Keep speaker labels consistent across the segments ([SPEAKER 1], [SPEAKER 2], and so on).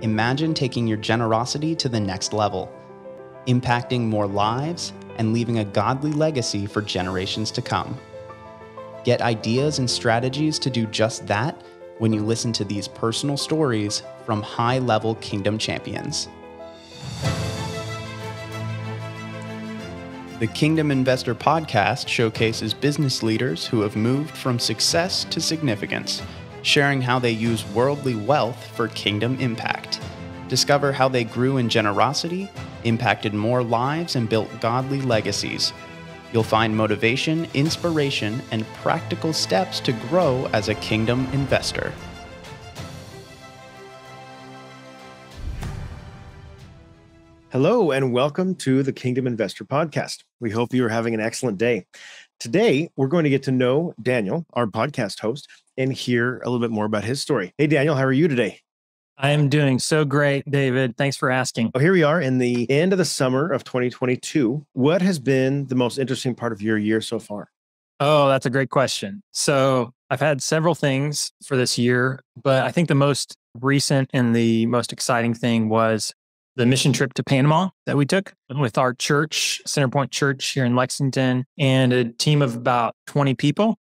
[SPEAKER 1] imagine taking your generosity to the next level, impacting more lives and leaving a godly legacy for generations to come. Get ideas and strategies to do just that when you listen to these personal stories from high-level kingdom champions. The Kingdom Investor Podcast showcases business leaders who have moved from success to significance, sharing how they use worldly wealth for kingdom impact. Discover how they grew in generosity, impacted more lives, and built godly legacies. You'll find motivation, inspiration, and practical steps to grow as a kingdom investor.
[SPEAKER 2] Hello, and welcome to the Kingdom Investor Podcast. We hope you are having an excellent day. Today, we're going to get to know Daniel, our podcast host, and hear a little bit more about his story. Hey, Daniel, how are you today?
[SPEAKER 3] I am doing so great, David. Thanks for asking.
[SPEAKER 2] Well, here we are in the end of the summer of 2022. What has been the most interesting part of your year so far?
[SPEAKER 3] Oh, that's a great question. So I've had several things for this year, but I think the most recent and the most exciting thing was the mission trip to Panama that we took with our church, Centerpoint Church here in Lexington, and a team of about 20 people.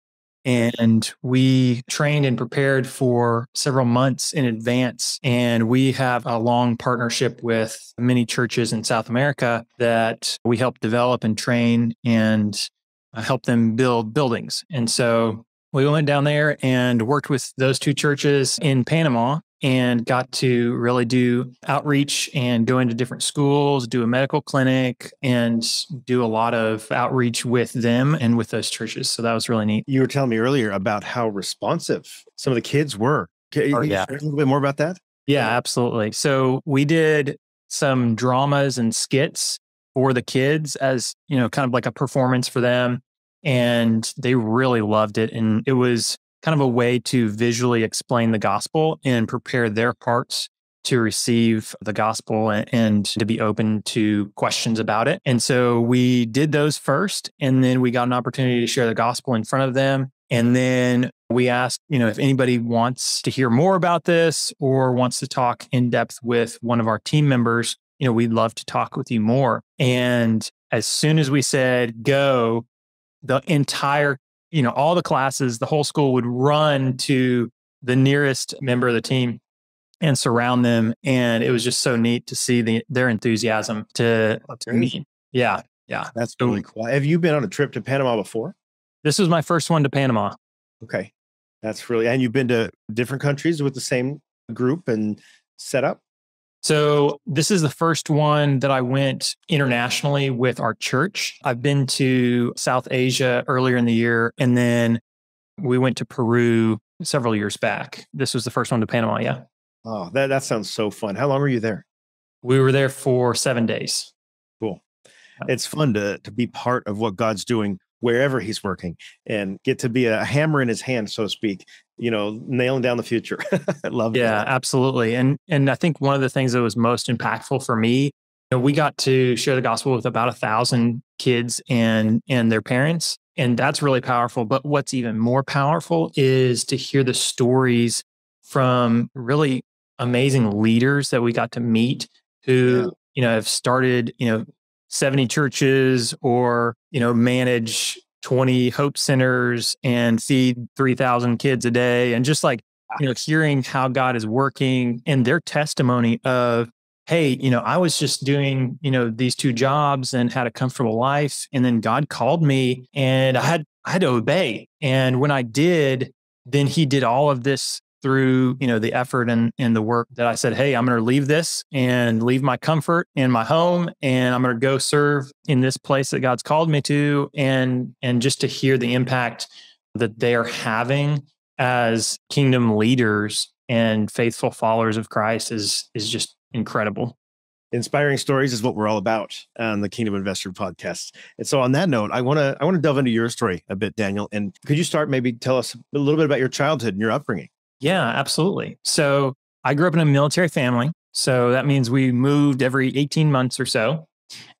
[SPEAKER 3] And we trained and prepared for several months in advance. And we have a long partnership with many churches in South America that we help develop and train and help them build buildings. And so we went down there and worked with those two churches in Panama and got to really do outreach and go into different schools, do a medical clinic, and do a lot of outreach with them and with those churches. So that was really neat.
[SPEAKER 2] You were telling me earlier about how responsive some of the kids were. Can you share a little bit more about that?
[SPEAKER 3] Yeah, absolutely. So we did some dramas and skits for the kids as, kind of like a performance for them. And they really loved it. And it was kind of a way to visually explain the gospel and prepare their hearts to receive the gospel and to be open to questions about it. And so we did those first, and then we got an opportunity to share the gospel in front of them. And then we asked, if anybody wants to hear more about this or wants to talk in depth with one of our team members, we'd love to talk with you more. And as soon as we said go, the entire all the classes, the whole school would run to the nearest member of the team and surround them. And it was just so neat to see their enthusiasm to meet. Yeah.
[SPEAKER 2] That's really cool. Have you been on a trip to Panama before?
[SPEAKER 3] This was my first one to Panama.
[SPEAKER 2] Okay. And you've been to different countries with the same group and setup?
[SPEAKER 3] So this is the first one that I went internationally with our church. I've been to South Asia earlier in the year, and then we went to Peru several years back. This was the first one to Panama, yeah.
[SPEAKER 2] Oh, that sounds so fun. How long were you there?
[SPEAKER 3] We were there for 7 days.
[SPEAKER 2] Cool. It's fun to be part of what God's doing wherever he's working and get to be a hammer in his hand, so to speak, nailing down the future. I love it.
[SPEAKER 3] Yeah, absolutely. And I think one of the things that was most impactful for me, we got to share the gospel with about 1,000 kids and their parents. And that's really powerful. But what's even more powerful is to hear the stories from really amazing leaders that we got to meet who, have started, 70 churches or, manage 20 hope centers and feed 3,000 kids a day. And just hearing how God is working and their testimony of, hey, I was just doing, these two jobs and had a comfortable life. And then God called me and I had to obey. And when I did, then he did all of this through, the effort and the work that I said, hey, I'm going to leave this and leave my comfort and my home. And I'm going to go serve in this place that God's called me to. And just to hear the impact that they are having as kingdom leaders and faithful followers of Christ is just incredible.
[SPEAKER 2] Inspiring stories is what we're all about on the Kingdom Investor Podcast. And so on that note, I want to delve into your story a bit, Daniel. And could you maybe tell us a little bit about your childhood and your upbringing?
[SPEAKER 3] Yeah, absolutely. So I grew up in a military family. So that means we moved every 18 months or so.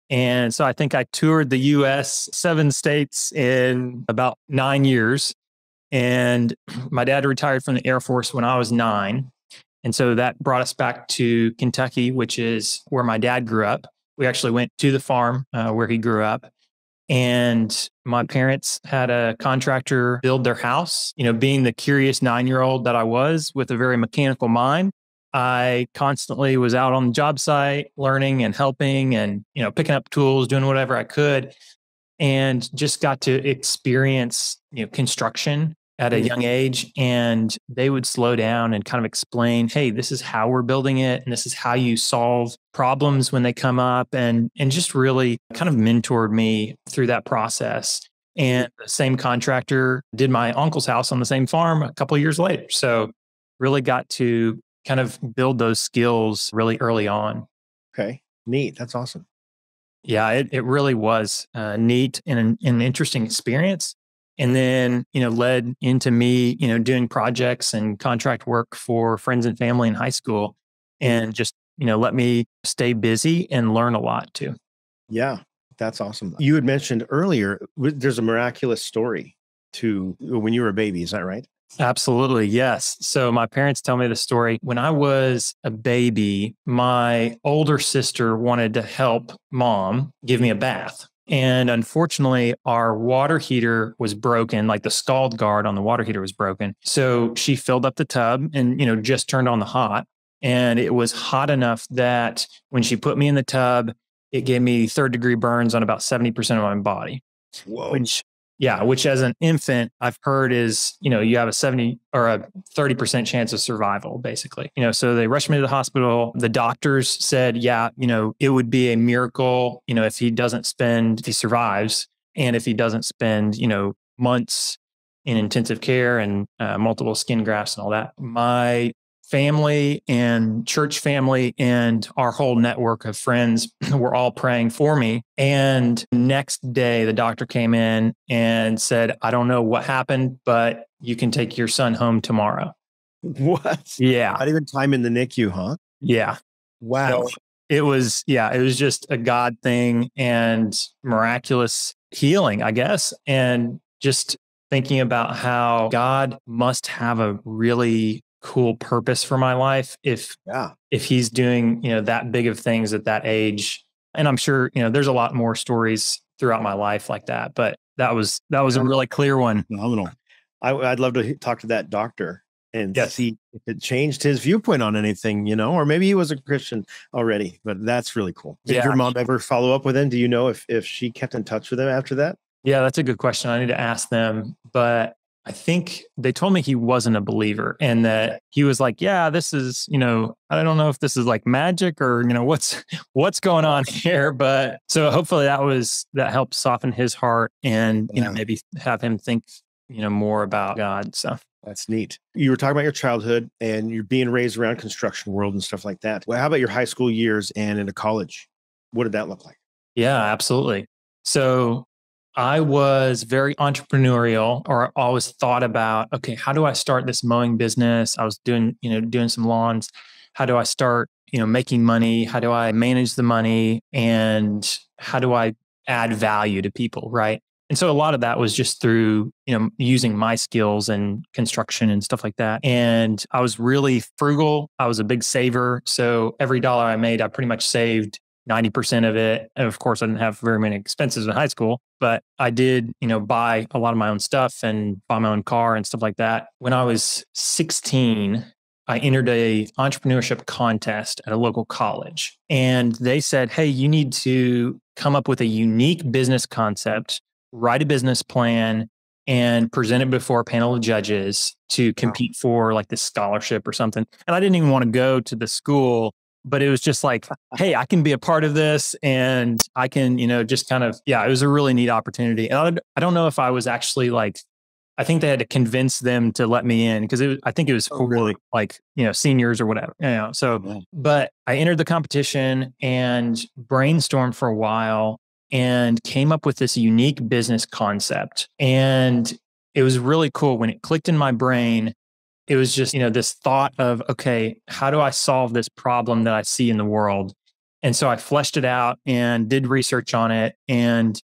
[SPEAKER 3] And so I think I toured the US 7 states in about 9 years. And my dad retired from the Air Force when I was 9. And so that brought us back to Kentucky, which is where my dad grew up. We actually went to the farm where he grew up. And my parents had a contractor build their house. Being the curious 9-year-old that I was with a very mechanical mind, I constantly was out on the job site, learning and helping and, picking up tools, doing whatever I could, and just got to experience, construction at a young age. And they would slow down and kind of explain, hey, this is how we're building it. And this is how you solve problems when they come up, and just really kind of mentored me through that process. And the same contractor did my uncle's house on the same farm a couple of years later. So really got to kind of build those skills really early on.
[SPEAKER 2] Okay. Neat. That's awesome.
[SPEAKER 3] Yeah, it really was neat and an interesting experience. And then, led into me, doing projects and contract work for friends and family in high school, and just, let me stay busy and learn a lot too.
[SPEAKER 2] Yeah, that's awesome. You had mentioned earlier, there's a miraculous story to when you were a baby. Is that right?
[SPEAKER 3] Absolutely. Yes. So my parents tell me the story. When I was a baby, my older sister wanted to help mom give me a bath. And unfortunately, our water heater was broken, like the scald guard on the water heater was broken. So she filled up the tub and, just turned on the hot. And it was hot enough that when she put me in the tub, it gave me 3rd-degree burns on about 70% of my body.
[SPEAKER 2] Whoa.
[SPEAKER 3] Which as an infant, I've heard is, you have a 70 or a 30% chance of survival, basically. So they rushed me to the hospital. The doctors said, it would be a miracle, if he survives, and if he doesn't spend, months in intensive care and multiple skin grafts and all that. My family and church family and our whole network of friends were all praying for me. And next day, the doctor came in and said, I don't know what happened, but you can take your son home tomorrow.
[SPEAKER 2] What?
[SPEAKER 3] Yeah.
[SPEAKER 2] Not even time in the NICU, huh?
[SPEAKER 3] Yeah.
[SPEAKER 2] Wow.
[SPEAKER 3] So it was just a God thing and miraculous healing, I guess. And just thinking about how God must have a really cool purpose for my life if he's doing, that big of things at that age. And I'm sure, there's a lot more stories throughout my life like that, but that was a really clear one.
[SPEAKER 2] Phenomenal. I'd love to talk to that doctor and see if it changed his viewpoint on anything, or maybe he was a Christian already, but that's really cool. Did your mom ever follow up with him? Do you know if she kept in touch with him after that? Yeah,
[SPEAKER 3] that's a good question. I need to ask them, but I think they told me he wasn't a believer and that he was like, yeah, this is, I don't know if this is like magic or, what's going on here. But so hopefully that helped soften his heart and, maybe have him think, more about God. So
[SPEAKER 2] that's neat. You were talking about your childhood and you're being raised around construction world and stuff like that. Well, how about your high school years and into college? What did that look like?
[SPEAKER 3] Yeah, absolutely. So I was very entrepreneurial, or always thought about, okay, how do I start this mowing business? I was doing some lawns. How do I start, making money? How do I manage the money? And how do I add value to people? Right. And so a lot of that was just through, using my skills and construction and stuff like that. And I was really frugal. I was a big saver. So every dollar I made, I pretty much saved 90% of it. And of course, I didn't have very many expenses in high school, but I did, buy a lot of my own stuff and buy my own car and stuff like that. When I was 16, I entered a entrepreneurship contest at a local college. And they said, hey, you need to come up with a unique business concept, write a business plan, and present it before a panel of judges to compete for like this scholarship or something. And I didn't even want to go to the school, but it was just like, hey, I can be a part of this and I can, just kind of, it was a really neat opportunity. And I don't know if I was actually like, I think they had to convince them to let me in because I think it was for like, seniors or whatever, but I entered the competition and brainstormed for a while and came up with this unique business concept. And it was really cool when it clicked in my brain. It was just, this thought of, okay, how do I solve this problem that I see in the world? And so I fleshed it out and did research on it and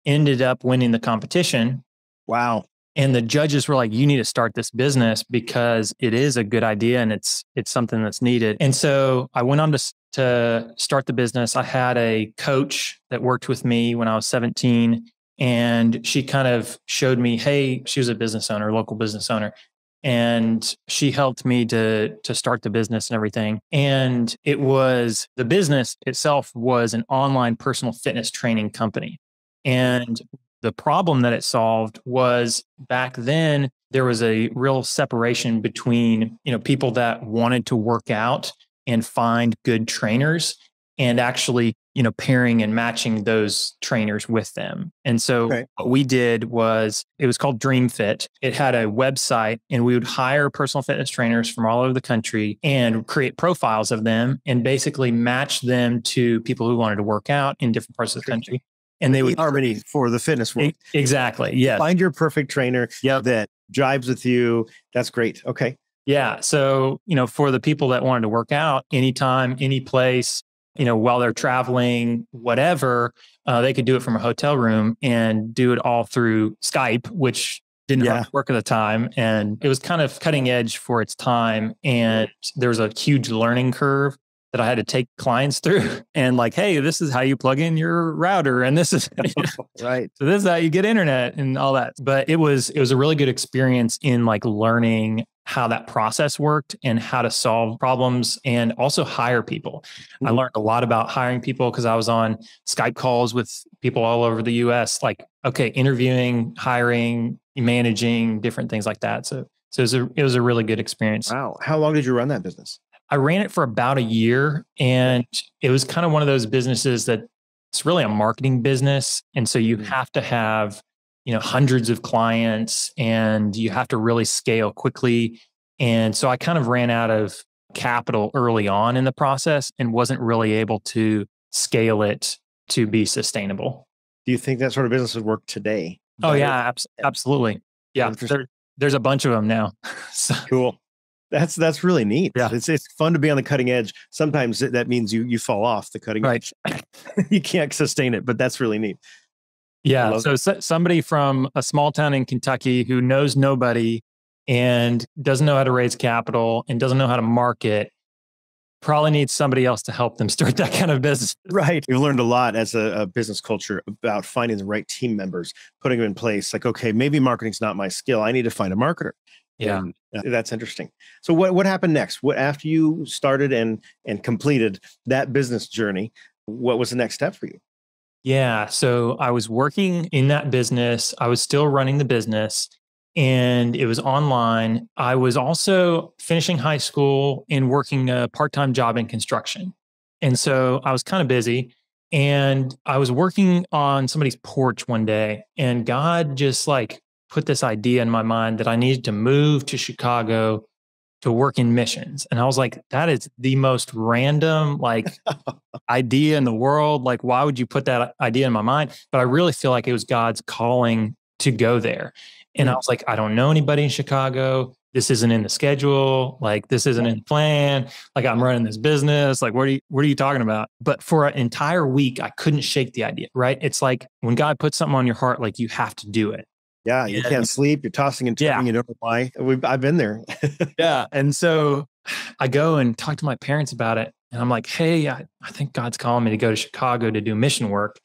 [SPEAKER 3] ended up winning the competition.
[SPEAKER 2] Wow.
[SPEAKER 3] And the judges were like, you need to start this business because it is a good idea and it's something that's needed. And so I went on to start the business. I had a coach that worked with me when I was 17, and she kind of showed me, hey, she was a business owner, local business owner. And she helped me to start the business and everything. And the business itself was an online personal fitness training company. And the problem that it solved was back then there was a real separation between, people that wanted to work out and find good trainers and actually, pairing and matching those trainers with them. And so What we did was, it was called Dream Fit. It had a website, and we would hire personal fitness trainers from all over the country and create profiles of them and basically match them to people who wanted to work out in different parts of the country. And they would
[SPEAKER 2] harmony for the fitness world.
[SPEAKER 3] Exactly. Yes.
[SPEAKER 2] Find your perfect trainer that jives with you. That's great. Okay.
[SPEAKER 3] Yeah. So, for the people that wanted to work out anytime, any place, while they're traveling, whatever, they could do it from a hotel room and do it all through Skype, which didn't work at the time. And it was kind of cutting edge for its time. And there was a huge learning curve that I had to take clients through, and like, hey, this is how you plug in your router. And this is
[SPEAKER 2] right.
[SPEAKER 3] So this is how you get internet and all that. But it was a really good experience in like learning how that process worked and how to solve problems and also hire people. Mm-hmm. I learned a lot about hiring people because I was on Skype calls with people all over the US, like, interviewing, hiring, managing, different things like that. So it was a really good experience.
[SPEAKER 2] Wow. How long did you run that business?
[SPEAKER 3] I ran it for about a year, and it was kind of one of those businesses that it's really a marketing business. And so you have to have, hundreds of clients, and you have to really scale quickly. And so I kind of ran out of capital early on in the process and wasn't really able to scale it to be sustainable.
[SPEAKER 2] Do you think that sort of business would work today?
[SPEAKER 3] Oh yeah, absolutely. Yeah. There's a bunch of them now. So.
[SPEAKER 2] Cool. That's really neat.
[SPEAKER 3] Yeah.
[SPEAKER 2] It's fun to be on the cutting edge. Sometimes that means you fall off the cutting edge. You can't sustain it, but that's really neat.
[SPEAKER 3] Yeah. So somebody from a small town in Kentucky who knows nobody and doesn't know how to raise capital and doesn't know how to market probably needs somebody else to help them start that kind of business.
[SPEAKER 2] Right. We've learned a lot as a business culture about finding the right team members, putting them in place. Like, okay, maybe marketing's not my skill. I need to find a marketer.
[SPEAKER 3] Yeah.
[SPEAKER 2] And that's interesting. So what happened next? After you started and completed that business journey, what was the next step for you?
[SPEAKER 3] Yeah. So I was working in that business. I was still running the business, and it was online. I was also finishing high school and working a part-time job in construction. And so I was kind of busy, and I was working on somebody's porch one day, and God just put this idea in my mind that I needed to move to Chicago to work in missions. And I was like, that is the most random idea in the world. Like, why would you put that idea in my mind? But I really feel like it was God's calling to go there. And I was like, I don't know anybody in Chicago. This isn't in the schedule. This isn't in the plan. I'm running this business. What are you talking about? But for an entire week, I couldn't shake the idea, right? It's like when God puts something on your heart, you have to do it.
[SPEAKER 2] Yeah, you can't sleep. You're tossing and turning. You don't know why. I've been there.
[SPEAKER 3] Yeah. And so I go and talk to my parents about it. And I'm like, hey, I think God's calling me to go to Chicago to do mission work.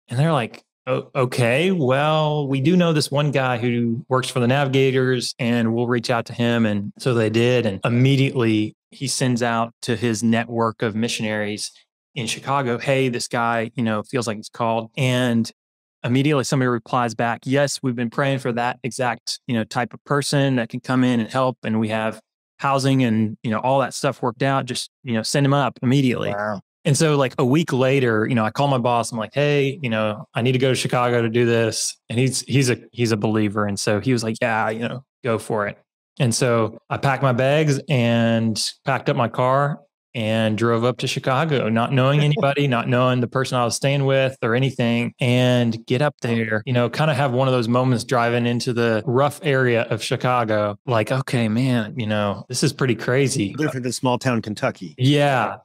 [SPEAKER 3] And they're like, oh, okay, well, we do know this one guy who works for the Navigators, and we'll reach out to him. And so they did. And immediately he sends out to his network of missionaries in Chicago, hey, this guy, feels like he's called. And immediately somebody replies back, yes, we've been praying for that exact, type of person that can come in and help. And we have housing and, all that stuff worked out. Just, send him up immediately.
[SPEAKER 2] Wow.
[SPEAKER 3] And so a week later, I call my boss. I'm like, hey, I need to go to Chicago to do this. And he's a believer. And so he was like, yeah, go for it. And so I packed my bags and packed up my car and drove up to Chicago, not knowing anybody, not knowing the person I was staying with or anything, and get up there, kind of have one of those moments driving into the rough area of Chicago. Okay, man, this is pretty crazy.
[SPEAKER 2] Different than small town Kentucky.
[SPEAKER 3] Yeah.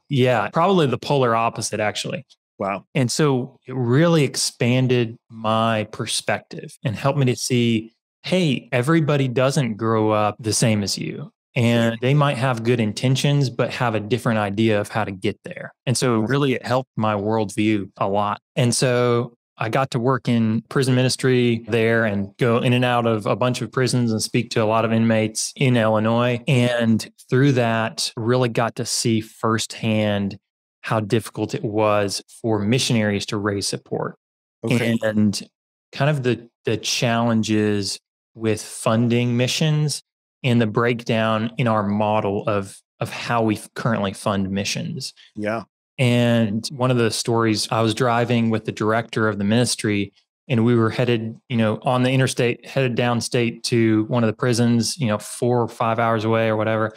[SPEAKER 3] Probably the polar opposite, actually.
[SPEAKER 2] Wow.
[SPEAKER 3] And so it really expanded my perspective and helped me to see hey, everybody doesn't grow up the same as you. And they might have good intentions, but have a different idea of how to get there. And so really it helped my worldview a lot. And so I got to work in prison ministry there and go in and out of a bunch of prisons and speak to a lot of inmates in Illinois. And through that, really got to see firsthand how difficult it was for missionaries to raise support.
[SPEAKER 2] Okay.
[SPEAKER 3] And kind of the challenges with funding missions and the breakdown in our model of how we currently fund missions.
[SPEAKER 2] Yeah.
[SPEAKER 3] And one of the stories, I was driving with the director of the ministry, and we were headed, on the interstate, headed downstate to one of the prisons, 4 or 5 hours away or whatever.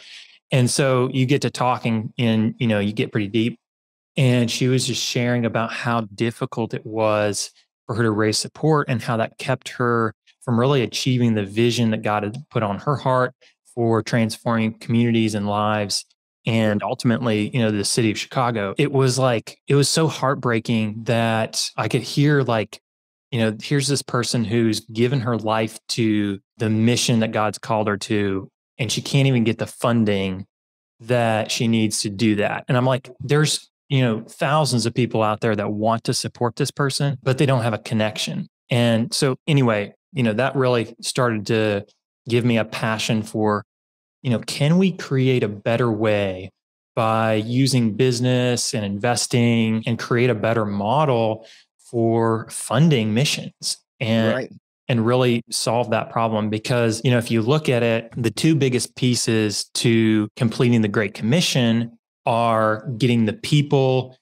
[SPEAKER 3] And so you get to talking and, you get pretty deep. And she was just sharing about how difficult it was for her to raise support and how that kept her from really achieving the vision that God had put on her heart for transforming communities and lives. And ultimately, the city of Chicago. It was so heartbreaking that I could hear here's this person who's given her life to the mission that God's called her to, and she can't even get the funding that she needs to do that. And I'm like, there's, thousands of people out there that want to support this person, but they don't have a connection. And so anyway, that really started to give me a passion for, can we create a better way by using business and investing and create a better model for funding missions and really solve that problem? Because, if you look at it, the two biggest pieces to completing the Great Commission are getting the people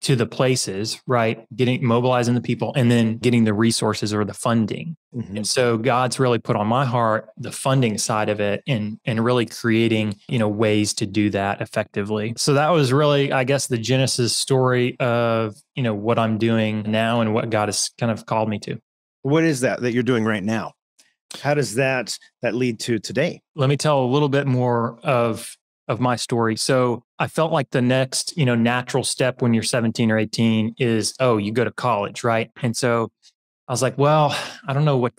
[SPEAKER 3] to the places, right? Mobilizing the people and then getting the resources or the funding. Mm-hmm. And so God's really put on my heart the funding side of it and really creating, ways to do that effectively. So that was really, I guess, the genesis story of, what I'm doing now and what God has kind of called me to.
[SPEAKER 2] What is that you're doing right now? How does that lead to today?
[SPEAKER 3] Let me tell a little bit more of my story. So I felt like the next, natural step when you're 17 or 18 is, you go to college, right? And so I was like, well, I don't know what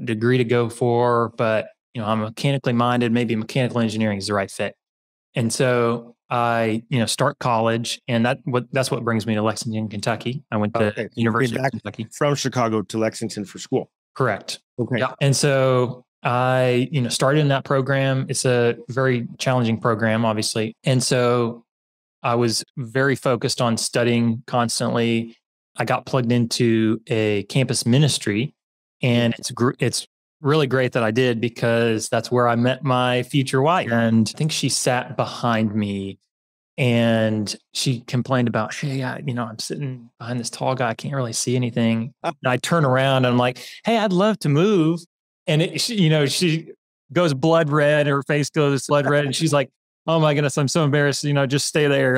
[SPEAKER 3] degree to go for, but I'm mechanically minded. Maybe mechanical engineering is the right fit. And so I, start college, and that's what brings me to Lexington, Kentucky. I went to University of Kentucky.
[SPEAKER 2] From Chicago to Lexington for school.
[SPEAKER 3] Correct.
[SPEAKER 2] Okay.
[SPEAKER 3] Yeah. And so I, started in that program. It's a very challenging program, obviously. And so I was very focused on studying constantly. I got plugged into a campus ministry, and it's really great that I did, because that's where I met my future wife. And I think she sat behind me and she complained about, hey, I'm sitting behind this tall guy. I can't really see anything. And I turn around and I'm like, hey, I'd love to move. And she goes blood red, her face goes blood red. And she's like, oh my goodness, I'm so embarrassed, just stay there.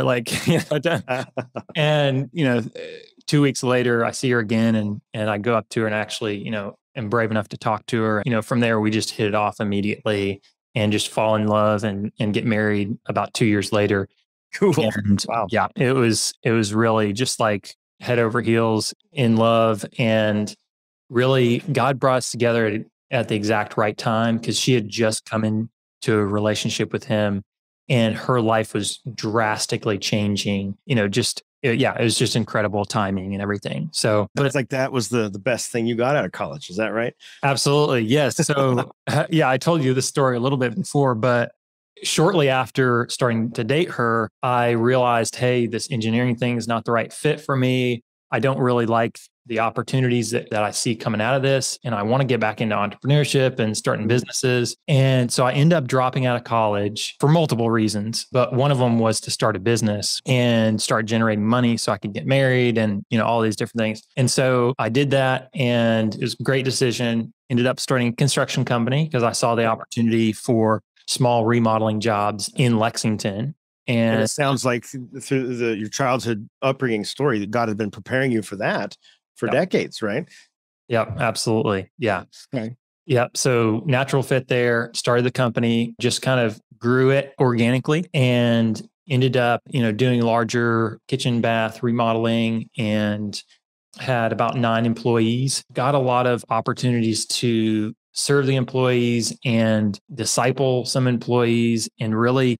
[SPEAKER 3] And, 2 weeks later, I see her again and I go up to her and actually, am brave enough to talk to her. From there, we just hit it off immediately and just fall in love and get married about 2 years later.
[SPEAKER 2] Cool.
[SPEAKER 3] And wow. Yeah, it was really just like head over heels in love. And really God brought us together at the exact right time, because she had just come into a relationship with him and her life was drastically changing, it was just incredible timing and everything. So,
[SPEAKER 2] but it's like, that was the best thing you got out of college. Is that right?
[SPEAKER 3] Absolutely. Yes. So I told you this story a little bit before, but shortly after starting to date her, I realized, hey, this engineering thing is not the right fit for me. I don't really like the opportunities that I see coming out of this. And I want to get back into entrepreneurship and starting businesses. And so I ended up dropping out of college for multiple reasons. But one of them was to start a business and start generating money so I could get married and, all these different things. And so I did that, and it was a great decision. Ended up starting a construction company because I saw the opportunity for small remodeling jobs in Lexington. And
[SPEAKER 2] it sounds like through your childhood upbringing story that God had been preparing you for that for decades, right?
[SPEAKER 3] Yep, absolutely. Yeah.
[SPEAKER 2] Okay.
[SPEAKER 3] Yep. So natural fit there, started the company, just kind of grew it organically and ended up, doing larger kitchen, bath remodeling, and had about 9 employees. Got a lot of opportunities to serve the employees and disciple some employees and really,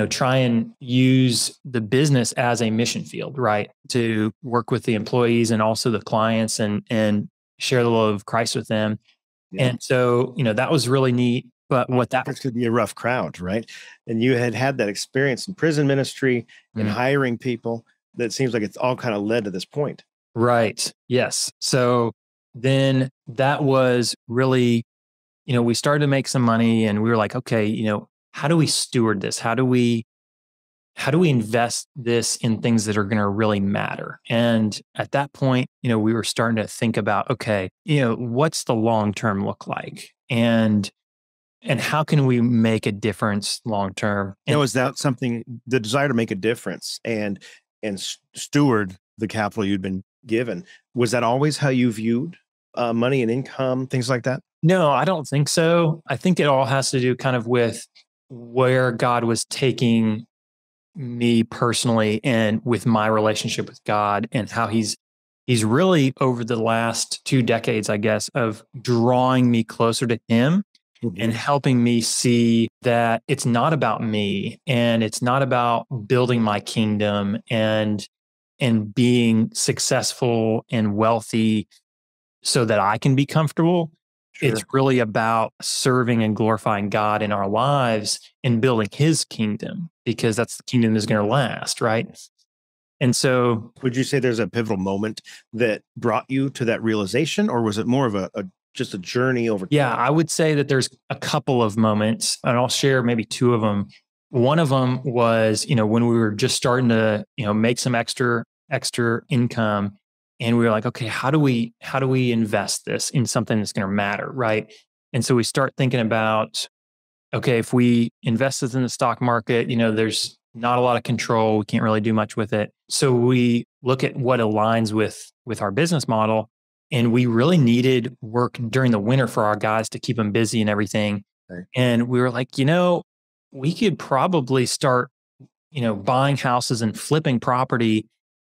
[SPEAKER 3] try and use the business as a mission field, right? To work with the employees and also the clients and share the love of Christ with them. Yeah. And so, that was really neat. But what that
[SPEAKER 2] could be a rough crowd, right? And you had that experience in prison ministry and hiring people. That seems like it's all kind of led to this point.
[SPEAKER 3] Right. Yes. So then that was really, we started to make some money and we were like, okay, how do we steward this? How do we invest this in things that are going to really matter? And at that point, we were starting to think about, okay, what's the long-term look like? And how can we make a difference long-term?
[SPEAKER 2] Is that something, the desire to make a difference and steward the capital you'd been given, was that always how you viewed money and income, things like that?
[SPEAKER 3] No, I don't think so. I think it all has to do kind of with where God was taking me personally and with my relationship with God and how he's really over the last 2 decades, I guess, of drawing me closer to him and helping me see that it's not about me and it's not about building my kingdom and being successful and wealthy so that I can be comfortable. Sure. It's really about serving and glorifying God in our lives and building his kingdom, because that's the kingdom that's going to last, right? And so,
[SPEAKER 2] would you say there's a pivotal moment that brought you to that realization, or was it more of just a journey over time?
[SPEAKER 3] Yeah, I would say that there's a couple of moments, and I'll share maybe 2 of them. One of them was, when we were just starting to, make some extra income, and we were like, okay, how do we invest this in something that's going to matter, right? And so we start thinking about, okay, if we invest this in the stock market, there's not a lot of control. We can't really do much with it. So we look at what aligns with our business model. And we really needed work during the winter for our guys to keep them busy and everything. Right. And we were like, we could probably start, buying houses and flipping property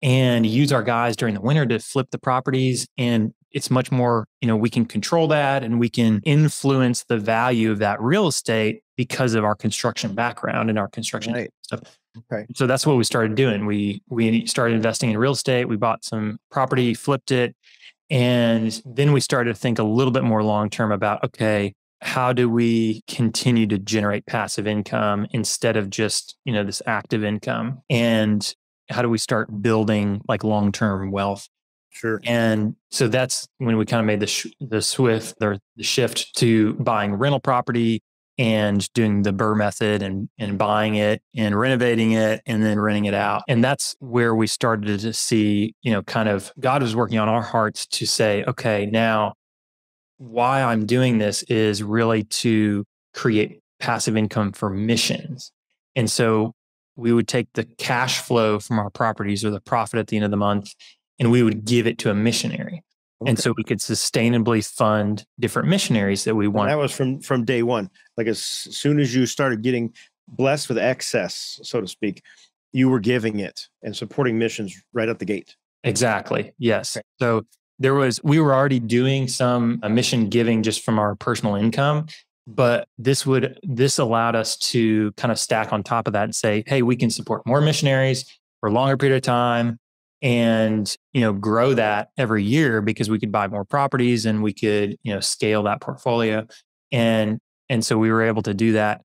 [SPEAKER 3] and use our guys during the winter to flip the properties. And it's much more, we can control that and we can influence the value of that real estate because of our construction background and our construction stuff. Okay. So that's what we started doing. We started investing in real estate. We bought some property, flipped it. And then we started to think a little bit more long-term about, okay, how do we continue to generate passive income instead of just, this active income? And how do we start building like long-term wealth?
[SPEAKER 2] Sure.
[SPEAKER 3] And so that's when we kind of made the shift to buying rental property and doing the Burr method and buying it and renovating it and then renting it out. And that's where we started to see, kind of God was working on our hearts to say, okay, now why I'm doing this is really to create passive income for missions. And so we would take the cash flow from our properties or the profit at the end of the month, and we would give it to a missionary. Okay. And so we could sustainably fund different missionaries that we want.
[SPEAKER 2] That was from day one. Like as soon as you started getting blessed with excess, so to speak, you were giving it and supporting missions right at the gate.
[SPEAKER 3] Exactly. Yes. Okay. So we were already doing some mission giving just from our personal income, but this allowed us to kind of stack on top of that and say, hey, we can support more missionaries for a longer period of time and, grow that every year because we could buy more properties and we could, scale that portfolio. And so we were able to do that.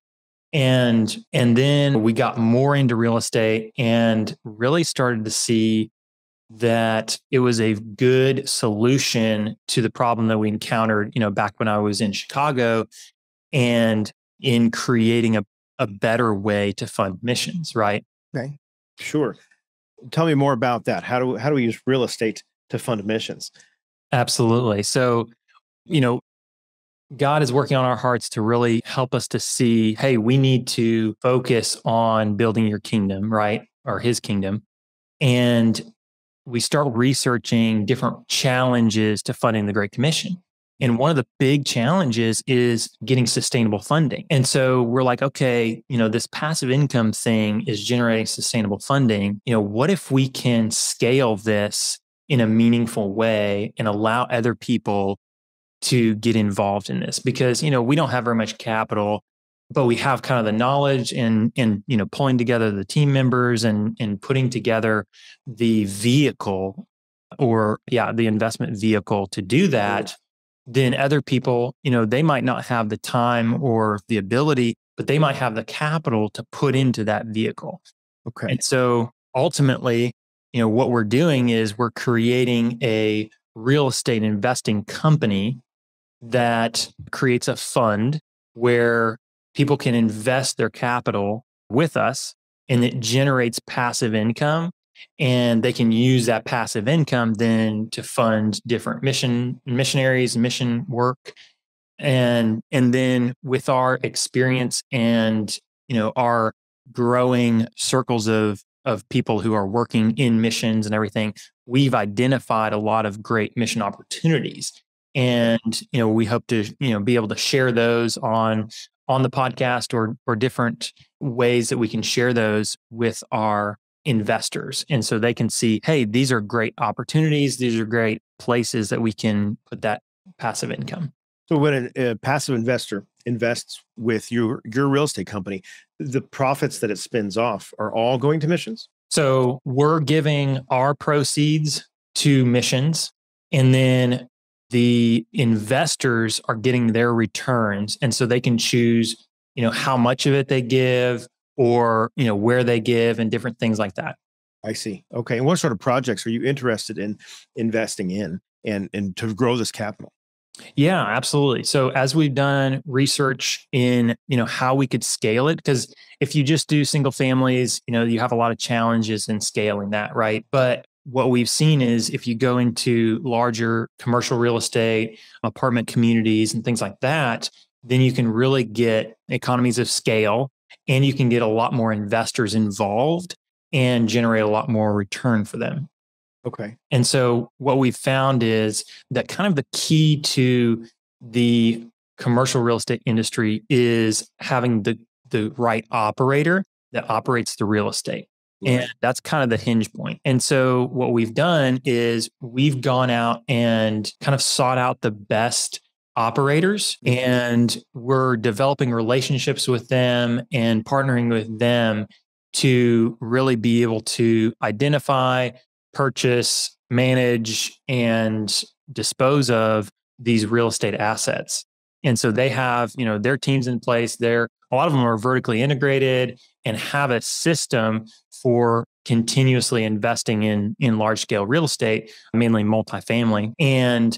[SPEAKER 3] And then we got more into real estate and really started to see that it was a good solution to the problem that we encountered, back when I was in Chicago and in creating a better way to fund missions, right?
[SPEAKER 2] Okay. Sure. Tell me more about that. How do we use real estate to fund missions?
[SPEAKER 3] Absolutely. So, God is working on our hearts to really help us to see, hey, we need to focus on building your kingdom, right? Or his kingdom. And we start researching different challenges to funding the Great Commission. And one of the big challenges is getting sustainable funding. And so we're like, okay, this passive income thing is generating sustainable funding. What if we can scale this in a meaningful way and allow other people to get involved in this because, we don't have very much capital, but we have kind of the knowledge and pulling together the team members and putting together the vehicle the investment vehicle to do that. Then other people, they might not have the time or the ability, but they might have the capital to put into that vehicle.
[SPEAKER 2] Okay.
[SPEAKER 3] And so ultimately, what we're doing is we're creating a real estate investing company that creates a fund where people can invest their capital with us and it generates passive income. And they can use that passive income then to fund different missionaries, mission work. And then with our experience and, our growing circles of people who are working in missions and everything, we've identified a lot of great mission opportunities. And, we hope to, be able to share those on the podcast or different ways that we can share those with our investors. And so they can see, hey, these are great opportunities. These are great places that we can put that passive income.
[SPEAKER 2] So when a passive investor invests with your real estate company, the profits that it spins off are all going to missions?
[SPEAKER 3] So we're giving our proceeds to missions, and then the investors are getting their returns. And so they can choose, how much of it they give or, where they give and different things like that.
[SPEAKER 2] I see. Okay. And what sort of projects are you interested in investing in and to grow this capital?
[SPEAKER 3] Yeah, absolutely. So as we've done research in, how we could scale it, because if you just do single families, you have a lot of challenges in scaling that, right? But what we've seen is if you go into larger commercial real estate, apartment communities and things like that, then you can really get economies of scale and you can get a lot more investors involved and generate a lot more return for them.
[SPEAKER 2] Okay.
[SPEAKER 3] And so what we've found is that kind of the key to the commercial real estate industry is having the right operator that operates the real estate. Right. And that's kind of the hinge point. And so what we've done is we've gone out and kind of sought out the best operators, and we're developing relationships with them and partnering with them to really be able to identify, purchase, manage, and dispose of these real estate assets. And so they have, their teams in place. A lot of them are vertically integrated and have a system for continuously investing in large scale real estate, mainly multifamily. And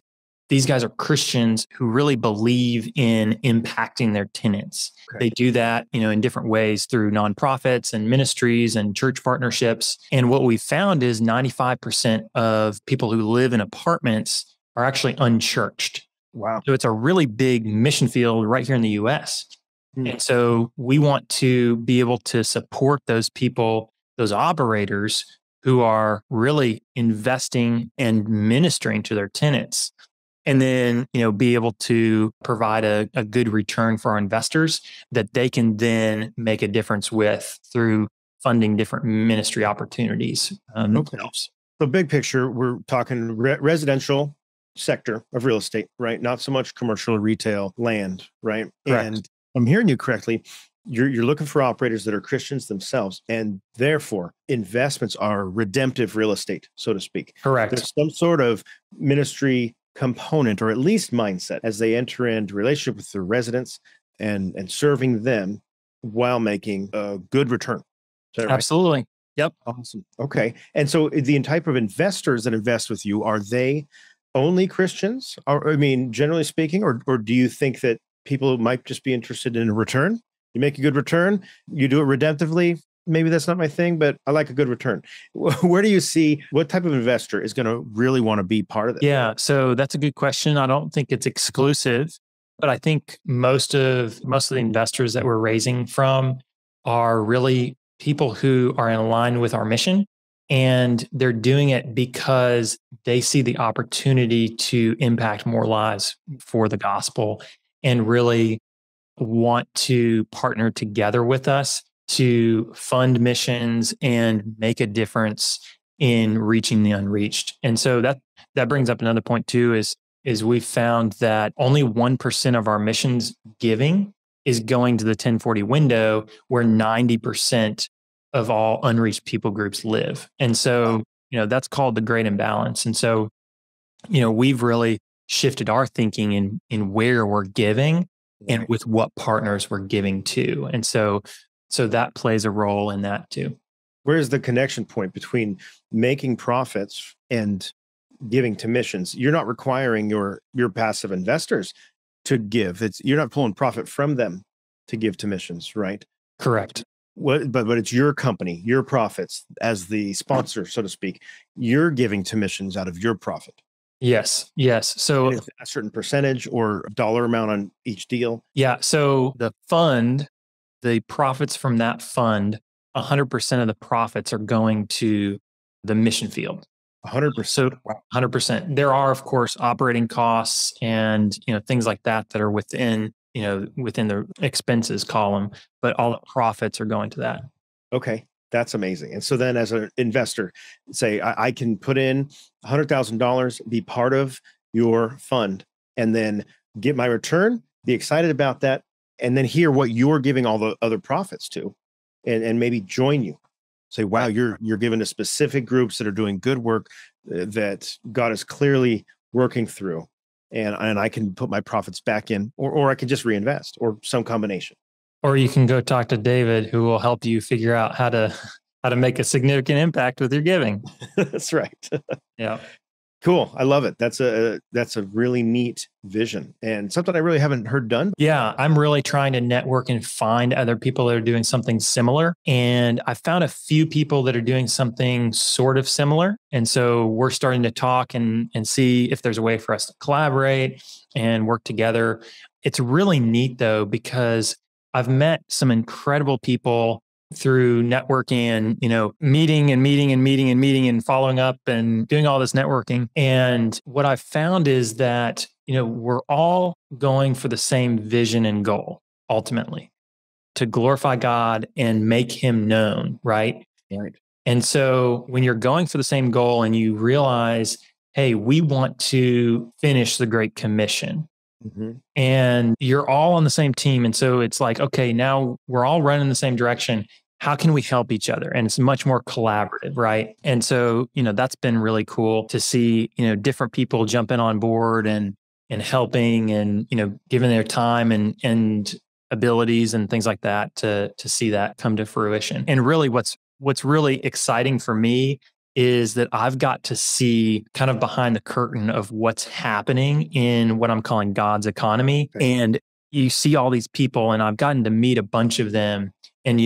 [SPEAKER 3] these guys are Christians who really believe in impacting their tenants. Okay. They do that, in different ways through nonprofits and ministries and church partnerships. And what we found is 95% of people who live in apartments are actually unchurched.
[SPEAKER 2] Wow.
[SPEAKER 3] So it's a really big mission field right here in the US. And so we want to be able to support those people, those operators who are really investing and ministering to their tenants. And then, be able to provide a good return for our investors that they can then make a difference with through funding different ministry opportunities themselves.
[SPEAKER 2] So big picture, we're talking residential sector of real estate, right? Not so much commercial, retail, land, right?
[SPEAKER 3] Correct.
[SPEAKER 2] And I'm hearing you correctly. You're looking for operators that are Christians themselves, and therefore investments are redemptive real estate, so to speak.
[SPEAKER 3] Correct.
[SPEAKER 2] There's some sort of ministry component, or at least mindset, as they enter into relationship with their residents and serving them while making a good return. Is that right?
[SPEAKER 3] Absolutely. Yep.
[SPEAKER 2] Awesome. Okay. And so the type of investors that invest with you, are they only Christians? Or, generally speaking, or do you think that people might just be interested in a return? You make a good return, you do it redemptively. Maybe that's not my thing, but I like a good return. Where do you see what type of investor is going to really want to be part of this?
[SPEAKER 3] Yeah, so that's a good question. I don't think it's exclusive, but I think most of the investors that we're raising from are really people who are in line with our mission, and they're doing it because they see the opportunity to impact more lives for the gospel and really want to partner together with us to fund missions and make a difference in reaching the unreached. And so that brings up another point too, is is we found that only 1% of our missions giving is going to the 1040 window where 90% of all unreached people groups live. And so, that's called the great imbalance. And so, we've really shifted our thinking in where we're giving and with what partners we're giving to. And so that plays a role in that too.
[SPEAKER 2] Where's the connection point between making profits and giving to missions? You're not requiring your passive investors to give. You're not pulling profit from them to give to missions, right?
[SPEAKER 3] Correct.
[SPEAKER 2] But it's your company, your profits as the sponsor, so to speak. You're giving to missions out of your profit.
[SPEAKER 3] Yes. So
[SPEAKER 2] a certain percentage or dollar amount on each deal.
[SPEAKER 3] Yeah. So the profits from that fund, 100% of the profits are going to the mission field.
[SPEAKER 2] 100%.
[SPEAKER 3] So 100%. There are, of course, operating costs and things like that are within the expenses column, but all the profits are going to that.
[SPEAKER 2] Okay. That's amazing. And so then as an investor, say, I can put in $100,000, be part of your fund, and then get my return, be excited about that, and then hear what you're giving all the other profits to, and maybe join you. Say, wow, you're giving to specific groups that are doing good work that God is clearly working through. And I can put my profits back in, or I can just reinvest, or some combination.
[SPEAKER 3] Or you can go talk to David, who will help you figure out how to make a significant impact with your giving.
[SPEAKER 2] That's right.
[SPEAKER 3] Yeah.
[SPEAKER 2] Cool. I love it. That's a really neat vision and something I really haven't heard done.
[SPEAKER 3] Yeah. I'm really trying to network and find other people that are doing something similar. And I found a few people that are doing something sort of similar. And so we're starting to talk and see if there's a way for us to collaborate and work together. It's really neat though, because I've met some incredible people through networking and, meeting and following up and doing all this networking. And what I've found is that, we're all going for the same vision and goal, ultimately, to glorify God and make him known, right?
[SPEAKER 2] Right.
[SPEAKER 3] And so when you're going for the same goal and you realize, hey, we want to finish the Great Commission. Mm-hmm. And you're all on the same team. And so it's like, okay, now we're all running in the same direction. How can we help each other? And it's much more collaborative, right? And so, that's been really cool to see, different people jumping on board and helping and, giving their time and abilities and things like that to see that come to fruition. And really what's really exciting for me is that I've got to see kind of behind the curtain of what's happening in what I'm calling God's economy. Okay. And you see all these people, and I've gotten to meet a bunch of them, and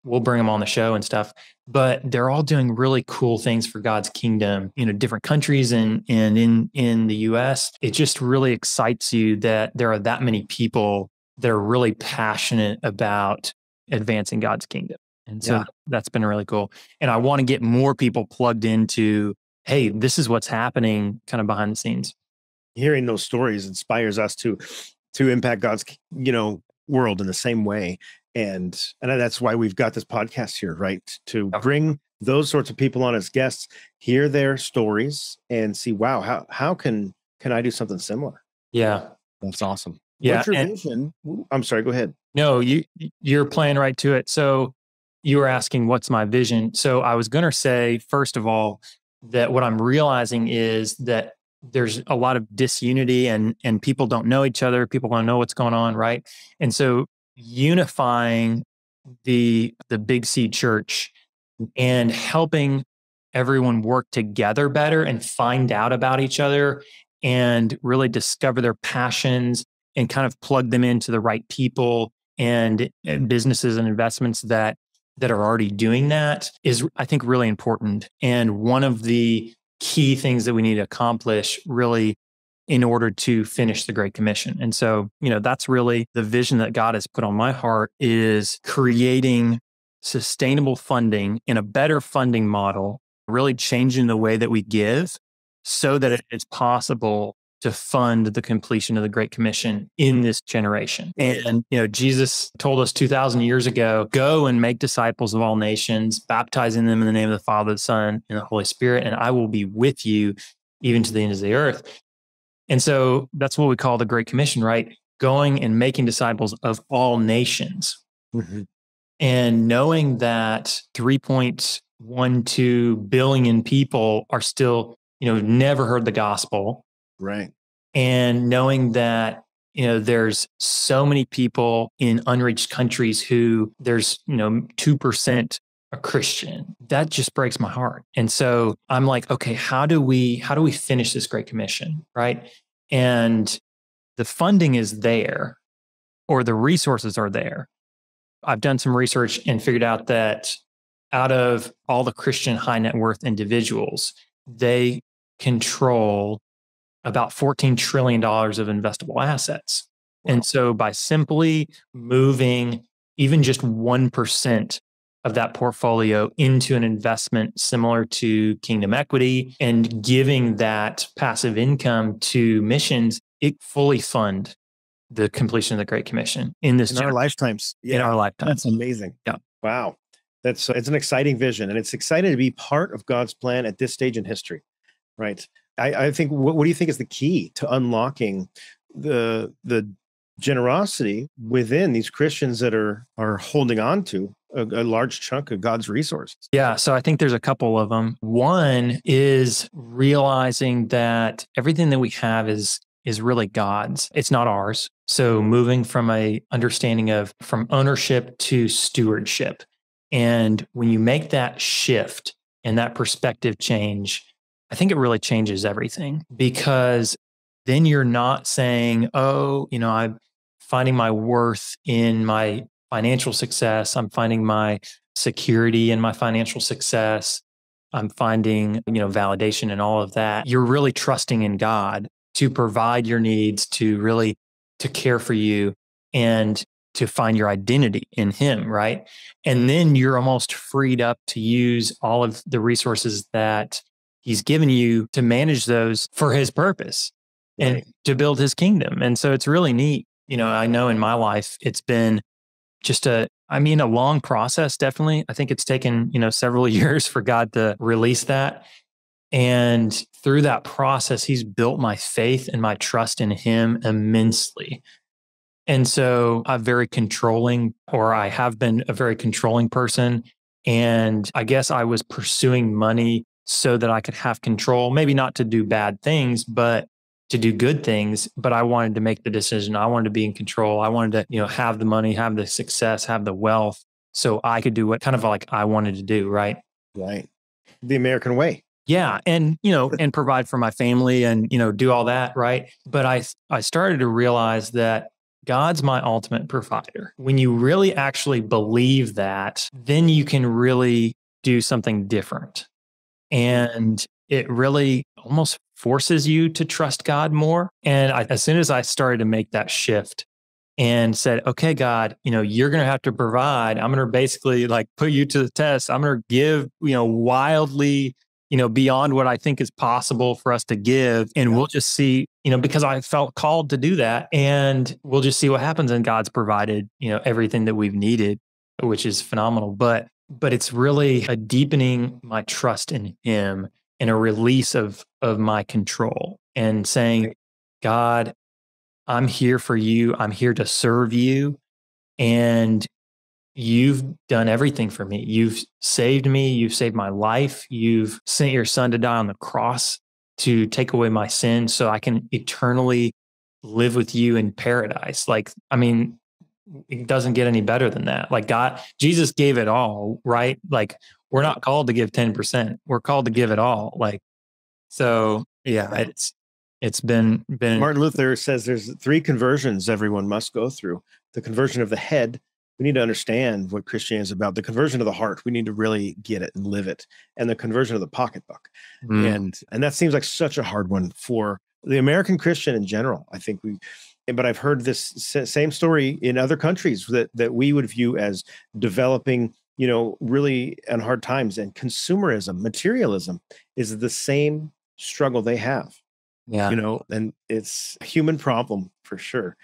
[SPEAKER 3] we'll bring them on the show and stuff, but they're all doing really cool things for God's kingdom, different countries and in the US. It just really excites you that there are that many people that are really passionate about advancing God's kingdom. And so that's been really cool. And I want to get more people plugged into, hey, this is what's happening kind of behind the scenes.
[SPEAKER 2] Hearing those stories inspires us to impact God's, world in the same way. And that's why we've got this podcast here, right? To bring those sorts of people on as guests, hear their stories and see, wow, how can I do something similar?
[SPEAKER 3] Yeah.
[SPEAKER 2] That's awesome.
[SPEAKER 3] Yeah.
[SPEAKER 2] What's your vision? I'm sorry, go ahead.
[SPEAKER 3] No, you're playing right to it. So you were asking, what's my vision? So I was going to say, first of all, that what I'm realizing is that there's a lot of disunity and people don't know each other. People don't know what's going on, right? And so unifying the Big C church and helping everyone work together better and find out about each other and really discover their passions and kind of plug them into the right people and businesses and investments that are already doing that is, I think, really important. And one of the key things that we need to accomplish really in order to finish the Great Commission. And so, that's really the vision that God has put on my heart, is creating sustainable funding in a better funding model, really changing the way that we give so that it's possible to fund the completion of the Great Commission in this generation. And, Jesus told us 2,000 years ago, go and make disciples of all nations, baptizing them in the name of the Father, the Son, and the Holy Spirit, and I will be with you even to the ends of the earth. And so that's what we call the Great Commission, right? Going and making disciples of all nations.
[SPEAKER 2] Mhm.
[SPEAKER 3] And knowing that 3.12 billion people are still, never heard the gospel.
[SPEAKER 2] Right.
[SPEAKER 3] And knowing that, there's so many people in unreached countries who there's, 2% a Christian. That just breaks my heart. And so I'm like, okay, how do we finish this Great Commission? Right. And the funding is there, or the resources are there. I've done some research and figured out that out of all the Christian high net worth individuals, they control about $14 trillion of investable assets. Wow. And so by simply moving even just 1% of that portfolio into an investment similar to Kingdom Equity and giving that passive income to missions, it fully fund the completion of the Great Commission in
[SPEAKER 2] our lifetimes.
[SPEAKER 3] Yeah. In our lifetimes.
[SPEAKER 2] That's amazing.
[SPEAKER 3] Yeah.
[SPEAKER 2] Wow. It's an exciting vision, and it's exciting to be part of God's plan at this stage in history. Right. I think, what do you think is the key to unlocking the generosity within these Christians that are holding on to a large chunk of God's resources?
[SPEAKER 3] Yeah. So I think there's a couple of them. One is realizing that everything that we have is really God's. It's not ours. So moving from a understanding of from ownership to stewardship. And when you make that shift and that perspective change, I think it really changes everything, because then you're not saying, oh, I'm finding my worth in my financial success. I'm finding my security in my financial success. I'm finding, validation and all of that. You're really trusting in God to provide your needs, to care for you, and to find your identity in Him, right? And then you're almost freed up to use all of the resources that He's given you to manage those for His purpose and to build His kingdom. And so it's really neat. I know in my life, it's been just a long process, definitely. I think it's taken, several years for God to release that. And through that process, He's built my faith and my trust in Him immensely. And so I have been a very controlling person. And I guess I was pursuing money so that I could have control, maybe not to do bad things, but to do good things. But I wanted to make the decision. I wanted to be in control. I wanted to, have the money, have the success, have the wealth, so I could do what kind of like I wanted to do. Right.
[SPEAKER 2] Right. The American way.
[SPEAKER 3] Yeah. And, and provide for my family and, do all that. Right. But I started to realize that God's my ultimate provider. When you really actually believe that, then you can really do something different. And it really almost forces you to trust God more. And as soon as I started to make that shift and said, okay, God, you're going to have to provide. I'm going to basically like put you to the test. I'm going to give, wildly, beyond what I think is possible for us to give. And we'll just see, because I felt called to do that, and we'll just see what happens. And God's provided, everything that we've needed, which is phenomenal. But it's really a deepening my trust in Him and a release of my control, and saying, God, I'm here for you. I'm here to serve you. And you've done everything for me. You've saved me. You've saved my life. You've sent your Son to die on the cross to take away my sin so I can eternally live with you in paradise. It doesn't get any better than that. Like Jesus gave it all, right? Like, we're not called to give 10%. We're called to give it all. It's been
[SPEAKER 2] Martin Luther says there's 3 conversions everyone must go through. The conversion of the head. We need to understand what Christianity is about. The conversion of the heart. We need to really get it and live it. And the conversion of the pocketbook. And that seems like such a hard one for the American Christian in general. I think but I've heard this same story in other countries that we would view as developing, really in hard times. And consumerism, materialism is the same struggle they have.
[SPEAKER 3] Yeah.
[SPEAKER 2] And it's a human problem for sure.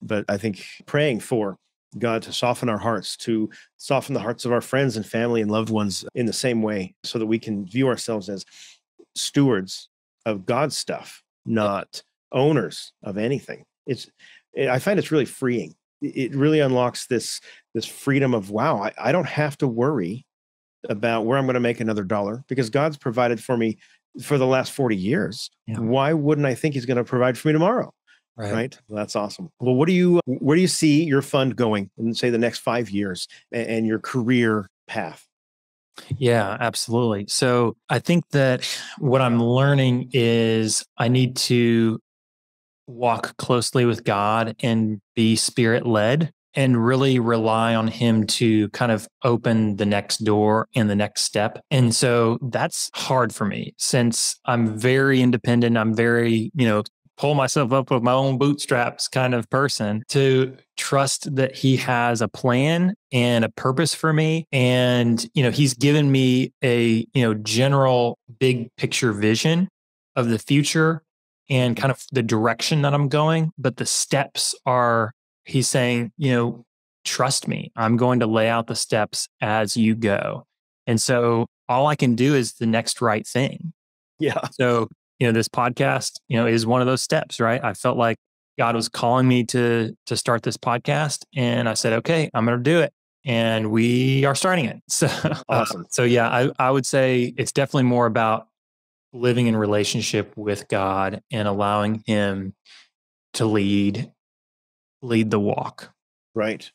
[SPEAKER 2] But I think praying for God to soften our hearts, to soften the hearts of our friends and family and loved ones in the same way, so that we can view ourselves as stewards of God's stuff, not owners of anything. I find it's really freeing. It really unlocks this freedom of, wow, I don't have to worry about where I'm going to make another dollar because God's provided for me for the last 40 years.
[SPEAKER 3] Yeah.
[SPEAKER 2] Why wouldn't I think he's going to provide for me tomorrow? Right. Well, that's awesome. Well, where do you see your fund going in, say, the next 5 years and your career path?
[SPEAKER 3] Yeah, absolutely. So I think that what I'm learning is I need to walk closely with God and be spirit led and really rely on him to kind of open the next door and the next step. And so that's hard for me since I'm very independent. I'm very, pull myself up with my own bootstraps kind of person, to trust that he has a plan and a purpose for me. And, he's given me a, general big picture vision of the future and kind of the direction that I'm going. But the steps are, he's saying, trust me, I'm going to lay out the steps as you go. And so all I can do is the next right thing.
[SPEAKER 2] Yeah.
[SPEAKER 3] So, this podcast, is one of those steps, right? I felt like God was calling me to start this podcast, and I said, okay, I'm going to do it. And we are starting it. So
[SPEAKER 2] awesome.
[SPEAKER 3] So yeah, I would say it's definitely more about living in relationship with God and allowing him to lead the walk.
[SPEAKER 2] Right.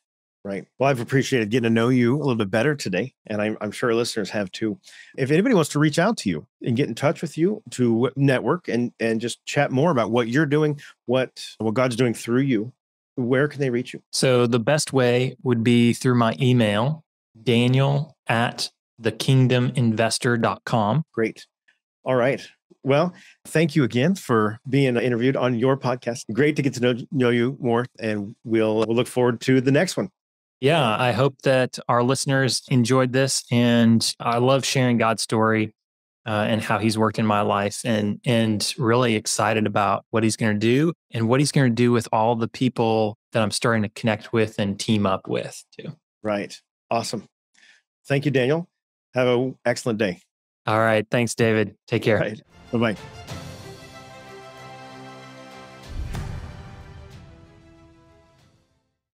[SPEAKER 2] Well, I've appreciated getting to know you a little bit better today, and I'm sure our listeners have too. If anybody wants to reach out to you and get in touch with you to network and just chat more about what you're doing, what God's doing through you, where can they reach you?
[SPEAKER 3] So the best way would be through my email, daniel@thekingdominvestor.com.
[SPEAKER 2] Great. All right. Well, thank you again for being interviewed on your podcast. Great to get to know you more, and we'll look forward to the next one.
[SPEAKER 3] Yeah, I hope that our listeners enjoyed this, and I love sharing God's story and how he's worked in my life, and really excited about what he's going to do and what he's going to do with all the people that I'm starting to connect with and team up with too.
[SPEAKER 2] Right. Awesome. Thank you, Daniel. Have an excellent day.
[SPEAKER 3] All right. Thanks, David. Take care.
[SPEAKER 2] Right. Bye-bye.